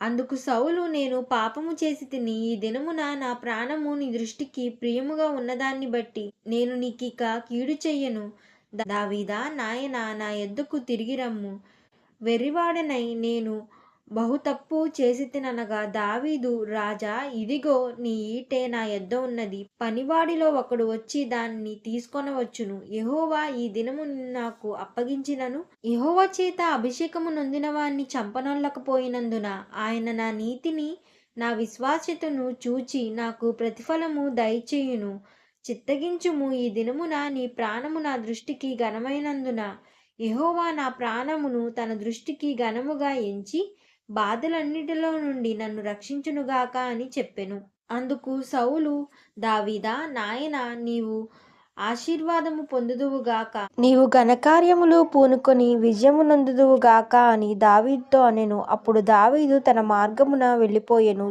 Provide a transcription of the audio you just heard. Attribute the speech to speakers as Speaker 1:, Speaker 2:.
Speaker 1: అందుకు సౌలు, నేను పాపము చేసి తిని, ఈ దినమున నా ప్రాణము నీ దృష్టికి ప్రియముగా ఉన్నదాన్ని బట్టి నేను నీకిక కీడు చెయ్యను. దావీదా, నాయనా, నా యొద్దకు తిరిగి రమ్ము. వెర్రివాడనై నేను బహు తప్పు చేసితిననగా దావీదు, రాజా, ఇదిగో నీ ఈటె నా యొద్ద ఉన్నది. పనివాడిలో ఒకడు వచ్చి దాన్ని తీసుకొనవచ్చును. యెహోవా ఈ దినము నిన్ను నాకు అప్పగించినను, యెహోవా చేత అభిషేకము నొందిన వాణ్ణి చంపనొల్లకపోయినందున ఆయన నా నీతిని నా విశ్వాస్యతను చూచి నాకు ప్రతిఫలము దయచేయును. చిత్తగించుము. ఈ దినమున నీ ప్రాణము నా దృష్టికి ఘనమైనందున యెహోవా నా ప్రాణమును తన దృష్టికి ఘనముగా ఎంచి బాధలన్నిటిలో నుండి నన్ను రక్షించునుగాక అని చెప్పెను. అందుకు సౌలు, దావీదా, నాయనా, నీవు ఆశీర్వాదము పొందుదువుగాక, నీవు ఘనకార్యములు పూనుకొని విజయము నొందుదువుగాక అని దావీదుతో అనెను. అప్పుడు దావీదు తన మార్గమున వెళ్ళిపోయెను.